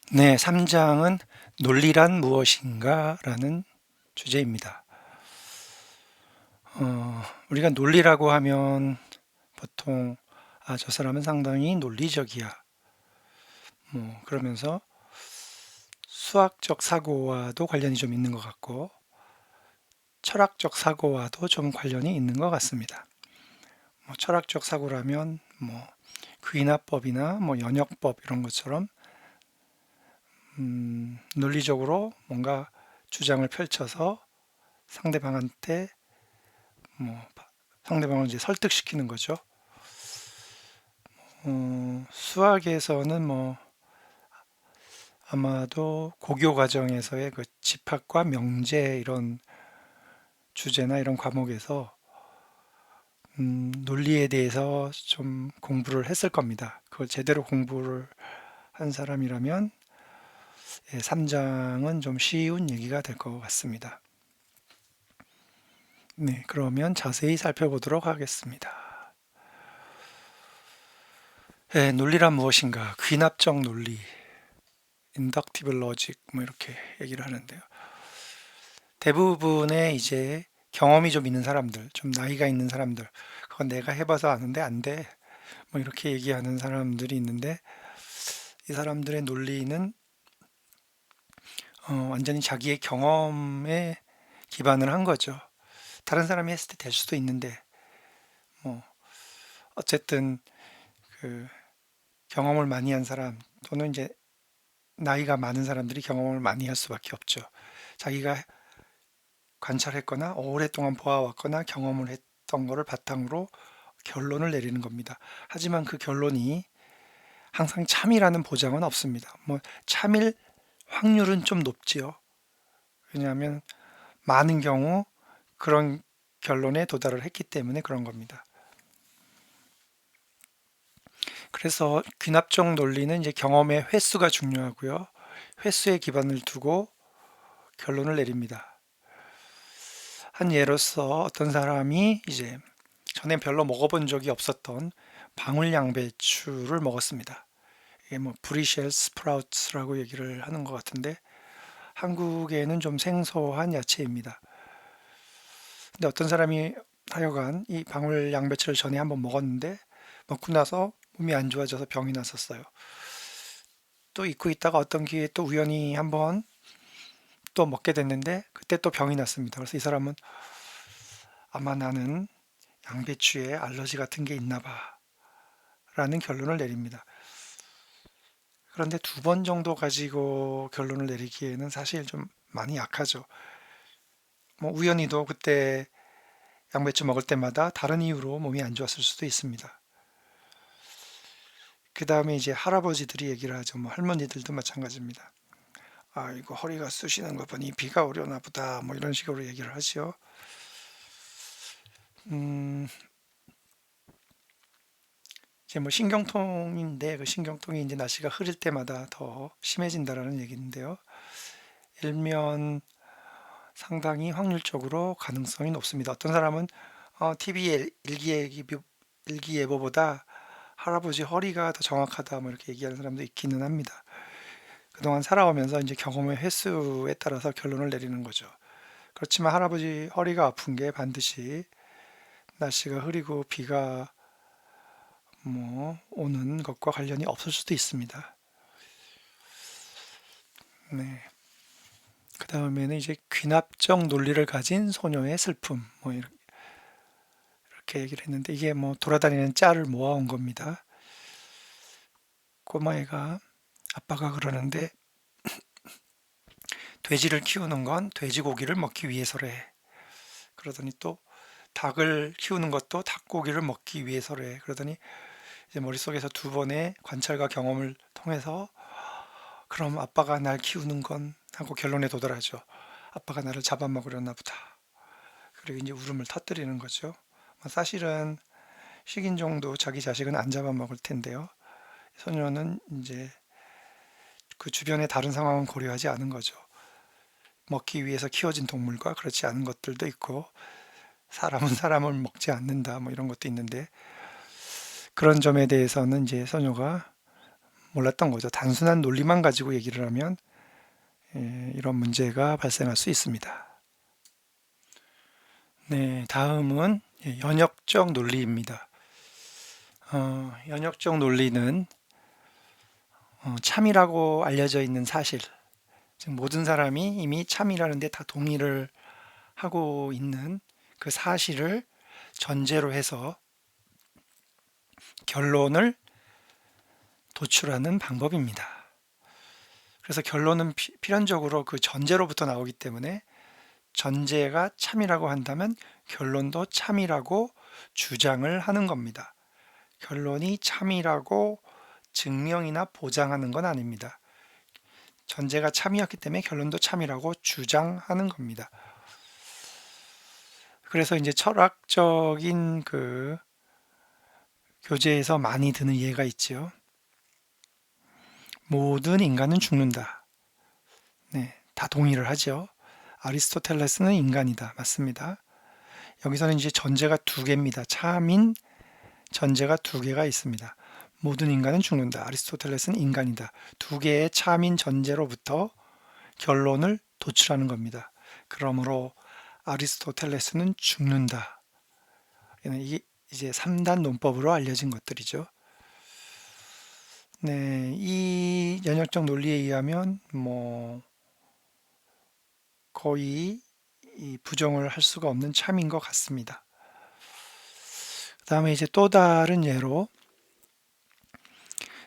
네, 3장은 논리란 무엇인가? 라는 주제입니다. 우리가 논리라고 하면 보통, 저 사람은 상당히 논리적이야. 그러면서 수학적 사고와도 관련이 좀 있는 것 같고, 철학적 사고와도 좀 관련이 있는 것 같습니다. 철학적 사고라면, 귀납법이나 연역법 이런 것처럼, 논리적으로 뭔가 주장을 펼쳐서 상대방한테 뭐 상대방을 이제 설득시키는 거죠. 수학에서는 아마도 고교 과정에서의 그 집합과 명제 이런 주제나 이런 과목에서 논리에 대해서 좀 공부를 했을 겁니다. 그걸 제대로 공부를 한 사람이라면 3장은 좀 쉬운 얘기가 될 것 같습니다. 네, 그러면 자세히 살펴보도록 하겠습니다. 네, 논리란 무엇인가? 귀납적 논리, inductive logic 이렇게 얘기를 하는데요. 대부분의 이제 경험이 좀 있는 사람들, 좀 나이가 있는 사람들, 그건 내가 해봐서 아는데 안 돼. 이렇게 얘기하는 사람들이 있는데 이 사람들의 논리는 완전히 자기의 경험에 기반을 한 거죠. 다른 사람이 했을 때 될 수도 있는데 뭐 어쨌든 그 경험을 많이 한 사람 또는 이제 나이가 많은 사람들이 경험을 많이 할 수밖에 없죠. 자기가 관찰했거나 오랫동안 보아왔거나 경험을 했던 거를 바탕으로 결론을 내리는 겁니다. 하지만 그 결론이 항상 참이라는 보장은 없습니다. 참일 확률은 좀 높지요. 왜냐하면 많은 경우 그런 결론에 도달을 했기 때문에 그런 겁니다. 그래서 귀납적 논리는 이제 경험의 횟수가 중요하고요. 횟수에 기반을 두고 결론을 내립니다. 한 예로서 어떤 사람이 이제 전에 별로 먹어본 적이 없었던 방울양배추를 먹었습니다. 이게 브리셀 스프라우트라고 얘기를 하는 것 같은데 한국에는 좀 생소한 야채입니다. 근데 어떤 사람이 하여간 이 방울양배추를 전에 한번 먹었는데 먹고 나서 몸이 안 좋아져서 병이 났었어요. 또 잊고 있다가 어떤 기회에 또 우연히 한번 또 먹게 됐는데 그때 또 병이 났습니다. 그래서 이 사람은 아마 나는 양배추에 알러지 같은 게 있나 봐 라는 결론을 내립니다. 그런데 두 번 정도 가지고 결론을 내리기에는 사실 좀 많이 약하죠. 우연히도 그때 양배추 먹을 때마다 다른 이유로 몸이 안 좋았을 수도 있습니다. 그 다음에 이제 할아버지들이 얘기를 하죠. 할머니들도 마찬가지입니다. 이거 허리가 쑤시는 거 보니 비가 오려나 보다. 이런 식으로 얘기를 하죠. 음, 이제 신경통인데 그 신경통이 이제 날씨가 흐릴 때마다 더 심해진다라는 얘기인데요. 일면 상당히 확률적으로 가능성이 높습니다. 어떤 사람은 TV 일기예보보다 할아버지 허리가 더 정확하다 이렇게 얘기하는 사람도 있기는 합니다. 그동안 살아오면서 이제 경험의 횟수에 따라서 결론을 내리는 거죠. 그렇지만 할아버지 허리가 아픈 게 반드시 날씨가 흐리고 비가 오는 것과 관련이 없을 수도 있습니다. 네. 그 다음에는 이제 귀납적 논리를 가진 소녀의 슬픔 이렇게 얘기를 했는데 이게 돌아다니는 짤을 모아온 겁니다. 꼬마애가 아빠가 그러는데 돼지를 키우는 건 돼지고기를 먹기 위해서래. 그러더니 또 닭을 키우는 것도 닭고기를 먹기 위해서래. 그러더니 이제 머릿속에서 두 번의 관찰과 경험을 통해서 그럼 아빠가 날 키우는 건 하고 결론에 도달하죠. 아빠가 나를 잡아먹으려나 보다. 그리고 이제 울음을 터뜨리는 거죠. 사실은 식인종도 자기 자식은 안 잡아먹을 텐데요. 소녀는 이제 그 주변의 다른 상황은 고려하지 않은 거죠. 먹기 위해서 키워진 동물과 그렇지 않은 것들도 있고 사람은 사람을 먹지 않는다 이런 것도 있는데 그런 점에 대해서는 이제 소녀가 몰랐던 거죠. 단순한 논리만 가지고 얘기를 하면 이런 문제가 발생할 수 있습니다. 네, 다음은 연역적 논리입니다. 연역적 논리는 참이라고 알려져 있는 사실, 즉 모든 사람이 이미 참이라는 데 다 동의를 하고 있는 그 사실을 전제로 해서 결론을 도출하는 방법입니다. 그래서 결론은 필연적으로 그 전제로부터 나오기 때문에 전제가 참이라고 한다면 결론도 참이라고 주장을 하는 겁니다. 결론이 참이라고 증명이나 보장하는 건 아닙니다. 전제가 참이었기 때문에 결론도 참이라고 주장하는 겁니다. 그래서 이제 철학적인 그 교재에서 많이 드는 예가 있죠. 모든 인간은 죽는다. 네, 다 동의를 하죠. 아리스토텔레스는 인간이다. 맞습니다. 여기서는 이제 전제가 두 개입니다. 참인 전제가 두 개가 있습니다. 모든 인간은 죽는다. 아리스토텔레스는 인간이다. 두 개의 참인 전제로부터 결론을 도출하는 겁니다. 그러므로 아리스토텔레스는 죽는다. 이게 이제 3단 논법으로 알려진 것들이죠. 네, 이 연역적 논리에 의하면 거의 부정을 할 수가 없는 참인 것 같습니다. 그 다음에 이제 또 다른 예로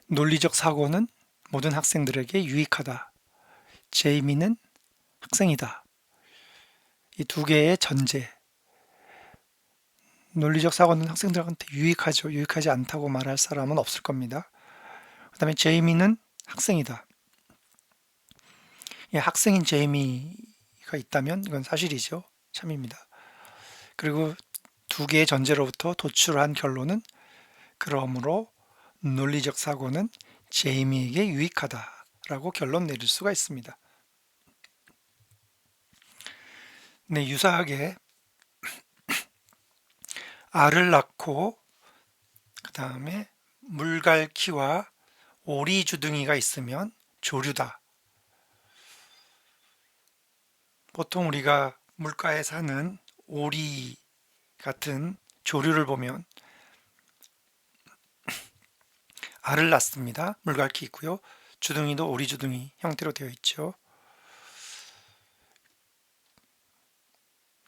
논리적 사고는 모든 학생들에게 유익하다. 제이미는 학생이다. 이 두 개의 전제. 논리적 사고는 학생들한테 유익하죠. 유익하지 않다고 말할 사람은 없을 겁니다. 그 다음에 제이미는 학생이다. 예, 학생인 제이미가 있다면 이건 사실이죠. 참입니다. 그리고 두 개의 전제로부터 도출한 결론은 그러므로 논리적 사고는 제이미에게 유익하다라고 결론 내릴 수가 있습니다. 네, 유사하게 알을 낳고 그 다음에 물갈퀴와 오리주둥이가 있으면 조류다. 보통 우리가 물가에 사는 오리 같은 조류를 보면 알을 낳습니다. 물갈퀴 있고요. 주둥이도 오리주둥이 형태로 되어 있죠.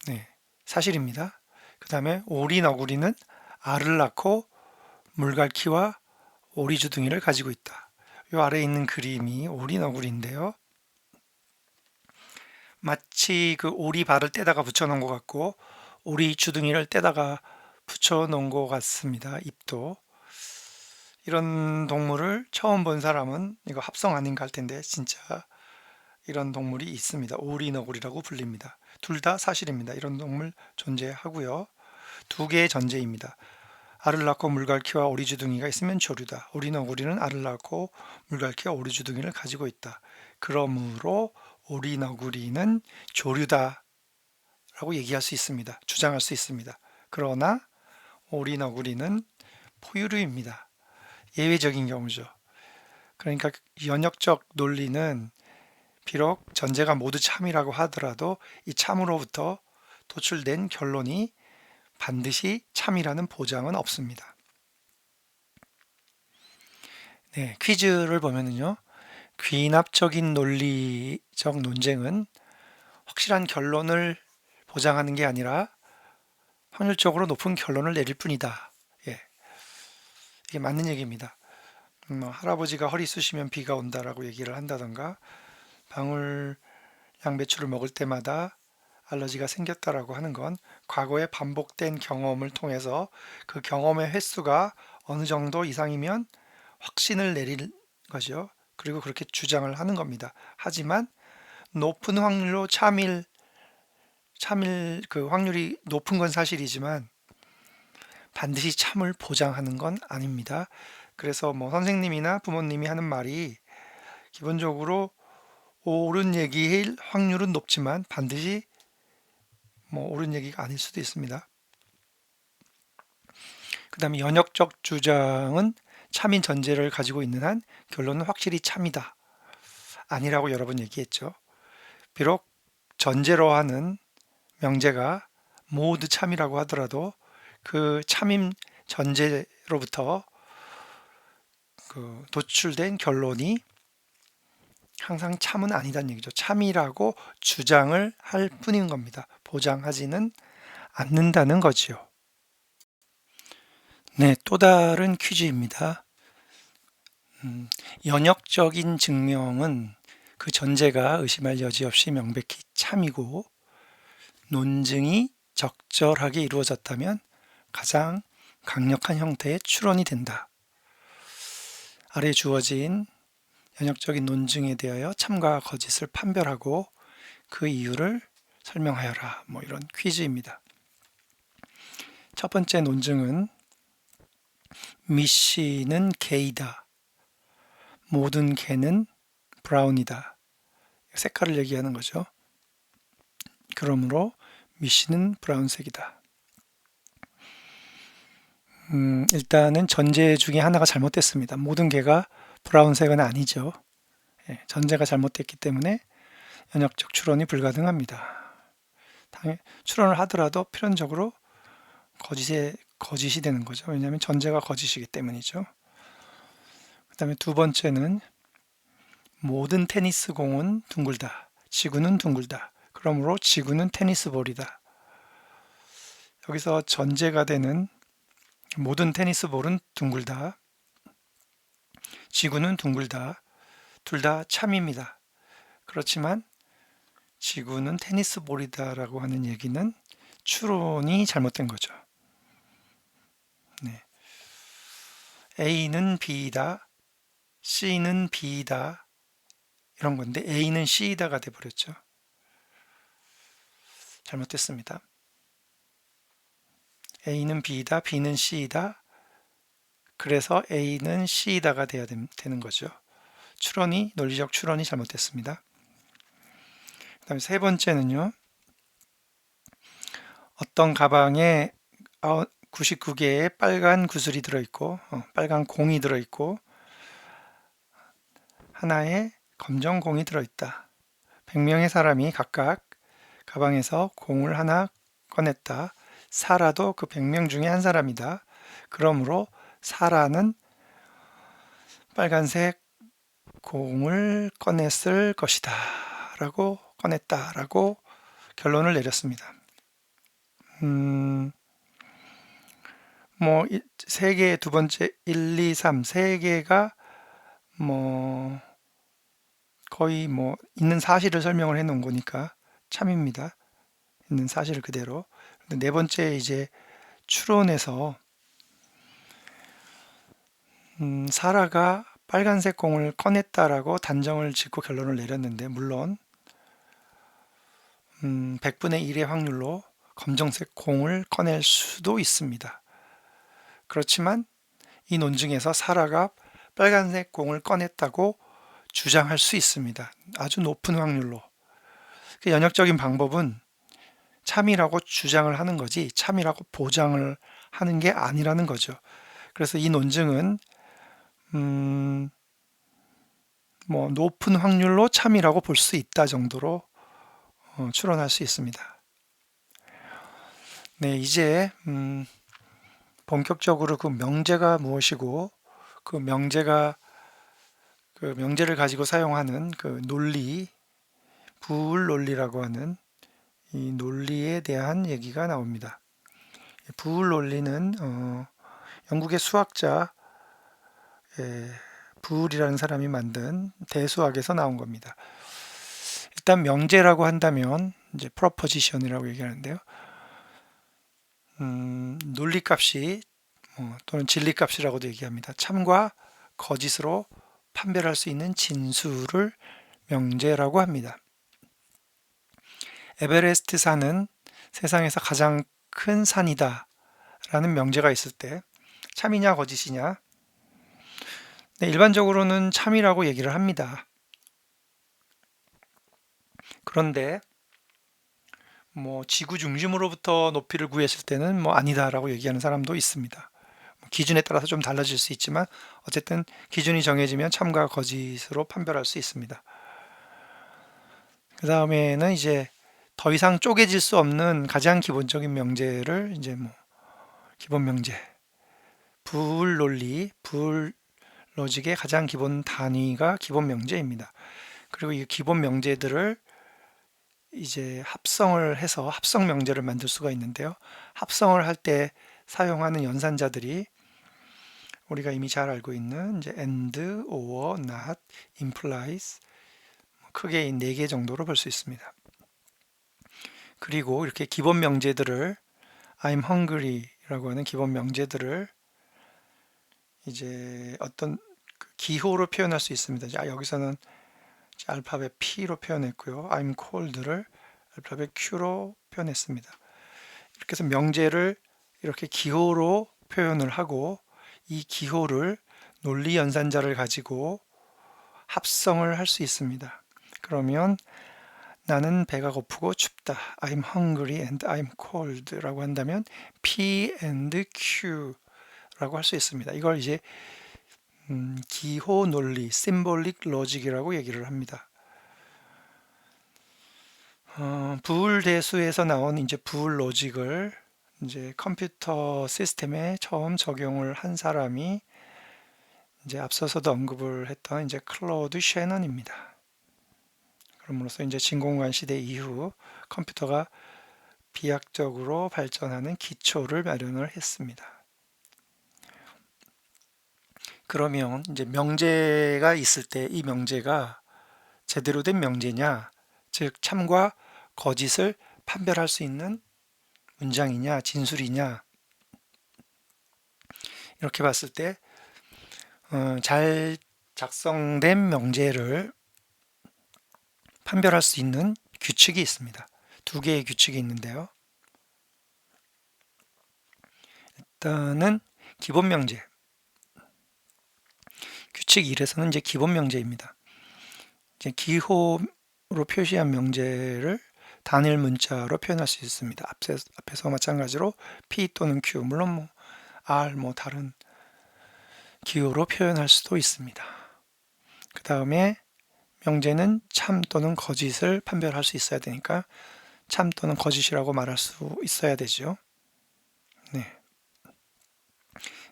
네, 사실입니다. 그 다음에 오리너구리는 알을 낳고 물갈퀴와 오리주둥이를 가지고 있다. 이 아래에 있는 그림이 오리너구리인데요. 마치 그 오리발을 떼다가 붙여놓은 것 같고 오리주둥이를 떼다가 붙여놓은 것 같습니다. 입도. 이런 동물을 처음 본 사람은 이거 합성 아닌가 할 텐데 진짜 이런 동물이 있습니다. 오리너구리라고 불립니다. 둘 다 사실입니다. 이런 동물 존재하고요. 두 개의 전제입니다. 알을 낳고 물갈퀴와 오리주둥이가 있으면 조류다. 오리너구리는 알을 낳고 물갈퀴와 오리주둥이를 가지고 있다. 그러므로 오리너구리는 조류다 라고 얘기할 수 있습니다. 주장할 수 있습니다. 그러나 오리너구리는 포유류입니다. 예외적인 경우죠. 그러니까 연역적 논리는 비록 전제가 모두 참이라고 하더라도 이 참으로부터 도출된 결론이 반드시 참이라는 보장은 없습니다. 네, 퀴즈를 보면은요. 귀납적인 논리적 논쟁은 확실한 결론을 보장하는 게 아니라 확률적으로 높은 결론을 내릴 뿐이다. 예, 이게 맞는 얘기입니다. 할아버지가 허리 쑤시면 비가 온다라고 얘기를 한다던가 방울 양배추를 먹을 때마다 알러지가 생겼다라고 하는 건 과거에 반복된 경험을 통해서 그 경험의 횟수가 어느 정도 이상이면 확신을 내릴 거죠. 그리고 그렇게 주장을 하는 겁니다. 하지만 높은 확률로 참일 그 확률이 높은 건 사실이지만 반드시 참을 보장하는 건 아닙니다. 그래서 뭐 선생님이나 부모님이 하는 말이 기본적으로 옳은 얘기일 확률은 높지만 반드시 옳은 얘기가 아닐 수도 있습니다. 그 다음에 연역적 주장은 참인 전제를 가지고 있는 한 결론은 확실히 참이다. 아니라고 여러 번 얘기했죠. 비록 전제로 하는 명제가 모두 참이라고 하더라도 그 참임 전제로부터 그 도출된 결론이 항상 참은 아니다는 얘기죠. 참이라고 주장을 할 뿐인 겁니다. 보장하지는 않는다는 거지요. 네, 또 다른 퀴즈입니다. 연역적인 증명은 그 전제가 의심할 여지 없이 명백히 참이고 논증이 적절하게 이루어졌다면 가장 강력한 형태의 추론이 된다. 아래 주어진 연역적인 논증에 대하여 참과 거짓을 판별하고 그 이유를 설명하여라. 뭐 이런 퀴즈입니다. 첫 번째 논증은 미씨는 게이다. 모든 개는 브라운이다. 색깔을 얘기하는 거죠. 그러므로 미씨는 브라운색이다. 일단은 전제 중에 하나가 잘못됐습니다. 모든 개가 브라운색은 아니죠. 전제가 잘못됐기 때문에 연역적 추론이 불가능합니다. 추론을 하더라도 필연적으로 거짓이 되는 거죠. 왜냐하면 전제가 거짓이기 때문이죠. 그 다음에 두 번째는 모든 테니스 공은 둥글다. 지구는 둥글다. 그러므로 지구는 테니스볼이다. 여기서 전제가 되는 모든 테니스 볼은 둥글다. 지구는 둥글다. 둘 다 참입니다. 그렇지만 지구는 테니스 볼이다라고 하는 얘기는 추론이 잘못된 거죠. 네. A는 B이다. C는 B이다. 이런 건데 A는 C이다가 돼버렸죠. 잘못됐습니다. A는 B이다. B는 C이다. 그래서 A는 C이다가 돼야 되는 거죠. 논리적 추론이 잘못됐습니다. 그 다음에 세 번째는요. 어떤 가방에 99개의 빨간 구슬이 들어있고 빨간 공이 들어있고 하나에 검정 공이 들어있다. 100명의 사람이 각각 가방에서 공을 하나 꺼냈다. 사라도 그 100명 중에 한 사람이다. 그러므로 사라는 빨간색 공을 꺼냈을 것이다. 라고 꺼냈다. 라고 결론을 내렸습니다. 뭐, 세 개의 두 번째 1, 2, 3, 세 개가 뭐, 거의 뭐, 있는 사실을 설명을 해 놓은 거니까 참입니다. 있는 사실을 그대로. 네 번째 이제 추론에서 사라가 빨간색 공을 꺼냈다라고 단정을 짓고 결론을 내렸는데 물론 100분의 1의 확률로 검정색 공을 꺼낼 수도 있습니다. 그렇지만 이 논증에서 사라가 빨간색 공을 꺼냈다고 주장할 수 있습니다. 아주 높은 확률로. 그 연역적인 방법은 참이라고 주장을 하는 거지 참이라고 보장을 하는 게 아니라는 거죠. 그래서 이 논증은 뭐 높은 확률로 참이라고 볼 수 있다 정도로 추론할 수 있습니다. 네, 이제 본격적으로 그 명제가 무엇이고 그 명제를 가지고 사용하는 그 논리, 부울 논리라고 하는 이 논리에 대한 얘기가 나옵니다. 부울 논리는 영국의 수학자 부울이라는 사람이 만든 대수학에서 나온 겁니다. 일단 명제라고 한다면 이제 프로포지션이라고 얘기하는데요. 논리값이 또는 진리값이라고도 얘기합니다. 참과 거짓으로 판별할 수 있는 진수를 명제라고 합니다. 에베레스트 산은 세상에서 가장 큰 산이다 라는 명제가 있을 때 참이냐 거짓이냐? 네, 일반적으로는 참이라고 얘기를 합니다. 그런데 뭐 지구 중심으로부터 높이를 구했을 때는 뭐 아니다라고 얘기하는 사람도 있습니다. 기준에 따라서 좀 달라질 수 있지만 어쨌든 기준이 정해지면 참과 거짓으로 판별할 수 있습니다. 그 다음에는 이제 더 이상 쪼개질 수 없는 가장 기본적인 명제를 이제 뭐 기본 명제, 불 논리, 불 로직의 가장 기본 단위가 기본 명제입니다. 그리고 이 기본 명제들을 이제 합성을 해서 합성 명제를 만들 수가 있는데요. 합성을 할 때 사용하는 연산자들이 우리가 이미 잘 알고 있는 이제 and, or, not, implies 크게 이 4개 정도로 볼 수 있습니다. 그리고 이렇게 기본 명제들을 I'm hungry라고 하는 기본 명제들을 이제 어떤 기호로 표현할 수 있습니다. 자, 여기서는 알파벳 P로 표현했고요. I'm cold를 알파벳 Q로 표현했습니다. 이렇게 해서 명제를 이렇게 기호로 표현을 하고 이 기호를 논리 연산자를 가지고 합성을 할 수 있습니다. 그러면 나는 배가 고프고 춥다. I'm hungry and I'm cold 라고 한다면 P and Q 라고 할 수 있습니다. 이걸 이제 기호 논리, symbolic logic이라고 얘기를 합니다. 부울대수에서 나온 이제 부울 로직을 이제 컴퓨터 시스템에 처음 적용을 한 사람이 이제 앞서서도 언급을 했던 이제 클로드 셰넌입니다. 그럼으로써 이제 진공관 시대 이후 컴퓨터가 비약적으로 발전하는 기초를 마련을 했습니다. 그러면 이제 명제가 있을 때 이 명제가 제대로 된 명제냐, 즉 참과 거짓을 판별할 수 있는 문장이냐, 진술이냐 이렇게 봤을 때 잘 작성된 명제를 판별할 수 있는 규칙이 있습니다. 2개의 규칙이 있는데요. 일단은 기본 명제. 규칙 1에서는 이제 기본 명제입니다. 이제 기호로 표시한 명제를 단일 문자로 표현할 수 있습니다. 앞에서 마찬가지로 P 또는 Q, 물론 뭐 R, 뭐 다른 기호로 표현할 수도 있습니다. 그 다음에 명제는 참 또는 거짓을 판별할 수 있어야 되니까 참 또는 거짓이라고 말할 수 있어야 되죠. 네.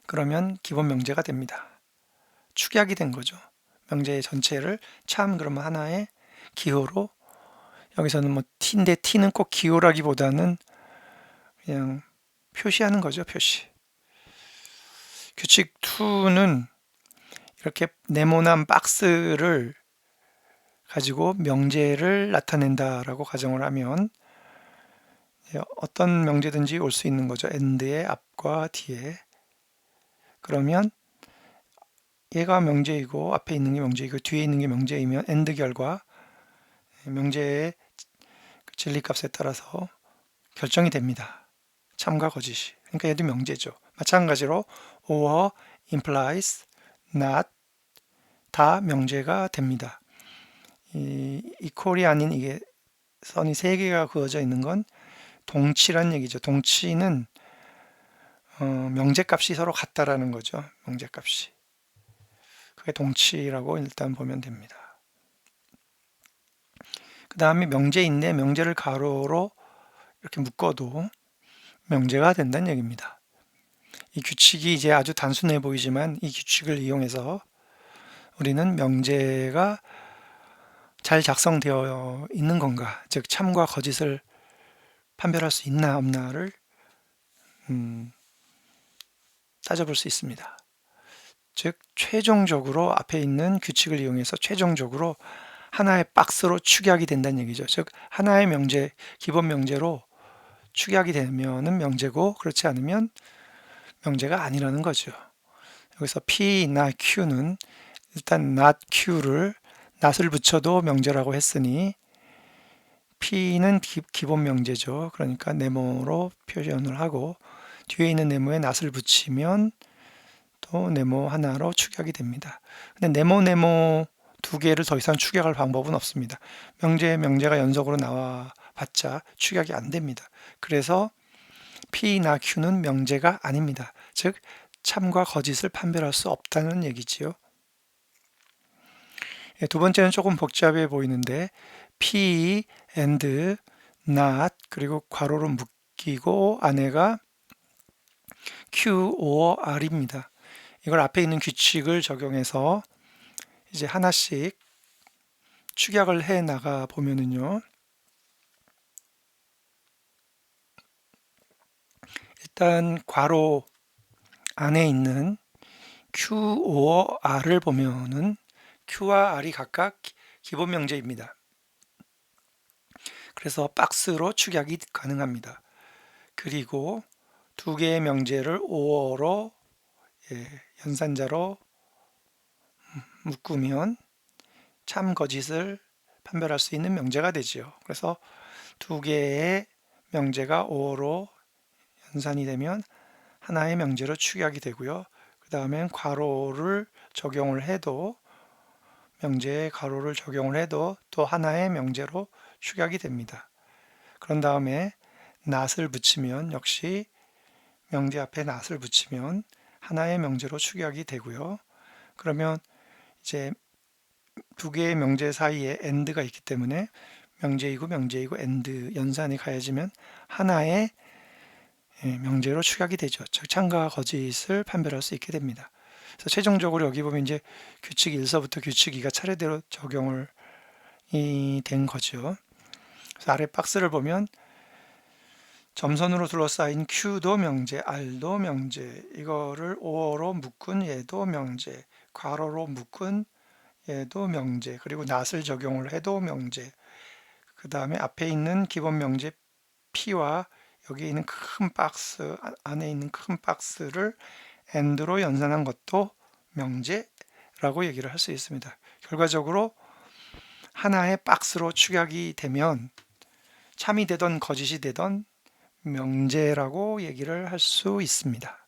그러면 기본 명제가 됩니다. 축약이 된 거죠. 명제 전체를 참 그러면 하나의 기호로 여기서는 뭐 t인데 t는 꼭 기호라기보다는 그냥 표시하는 거죠. 표시. 규칙 2는 이렇게 네모난 박스를 가지고 명제를 나타낸다라고 가정을 하면 어떤 명제든지 올 수 있는 거죠. and의 앞과 뒤에. 그러면 얘가 명제이고 앞에 있는 게 명제이고 뒤에 있는 게 명제이면 and 결과 명제의 진리값에 따라서 결정이 됩니다. 참과 거짓이. 그러니까 얘도 명제죠. 마찬가지로 or, implies, not 다 명제가 됩니다. 이 equal이 아닌 이게 선이 3개가 그어져 있는 건 동치란 얘기죠. 동치는 명제값이 서로 같다라는 거죠. 명제값이. 그게 동치라고 일단 보면 됩니다. 그 다음에 명제인데 명제를 가로로 이렇게 묶어도 명제가 된다는 얘기입니다. 이 규칙이 이제 아주 단순해 보이지만 이 규칙을 이용해서 우리는 명제가 잘 작성되어 있는 건가, 즉 참과 거짓을 판별할 수 있나 없나를 따져볼 수 있습니다. 즉 최종적으로 앞에 있는 규칙을 이용해서 최종적으로 하나의 박스로 축약이 된다는 얘기죠. 즉 하나의 명제, 기본 명제로 축약이 되면은 명제고 그렇지 않으면 명제가 아니라는 거죠. 여기서 P, not Q는 일단 not Q를 not을 붙여도 명제라고 했으니 P는 기본 명제죠. 그러니까 네모로 표현을 하고 뒤에 있는 네모에 not을 붙이면 또 네모 하나로 축약이 됩니다. 근데 네모 2개를 더 이상 축약할 방법은 없습니다. 명제가 연속으로 나와 봤자 축약이 안 됩니다. 그래서 P나 Q는 명제가 아닙니다. 즉 참과 거짓을 판별할 수 없다는 얘기지요. 두 번째는 조금 복잡해 보이는데 P, and, not 그리고 괄호로 묶이고 안에가 Q, or R입니다. 이걸 앞에 있는 규칙을 적용해서 이제 하나씩 축약을 해 나가 보면은요. 일단 괄호 안에 있는 Q, or R을 보면은 Q와 R이 각각 기본 명제입니다. 그래서 박스로 축약이 가능합니다. 그리고 두 개의 명제를 or로 연산자로 묶으면 참 거짓을 판별할 수 있는 명제가 되지요. 그래서 두 개의 명제가 or로 연산이 되면 하나의 명제로 축약이 되고요. 그 다음엔 괄호를 적용을 해도 명제에 괄호를 적용을 해도 또 하나의 명제로 축약이 됩니다. 그런 다음에 not을 붙이면 역시 명제 앞에 not을 붙이면 하나의 명제로 축약이 되고요. 그러면 이제 두 개의 명제 사이에 and가 있기 때문에 명제이고 and 연산이 가해지면 하나의 명제로 축약이 되죠. 즉 참과 거짓을 판별할 수 있게 됩니다. 그래서 최종적으로 여기 보면 이제 규칙 1서부터 규칙 2가 차례대로 적용을 된 거죠. 그래서 아래 박스를 보면 점선으로 둘러싸인 Q도 명제, R도 명제, 이거를 or로 묶은 얘도 명제, 괄호로 묶은 얘도 명제, 그리고 not을 적용을 해도 명제, 그 다음에 앞에 있는 기본 명제 P와 여기 있는 큰 박스, 안에 있는 큰 박스를 and로 연산한 것도 명제라고 얘기를 할 수 있습니다. 결과적으로 하나의 박스로 축약이 되면 참이 되던 거짓이 되던 명제라고 얘기를 할 수 있습니다.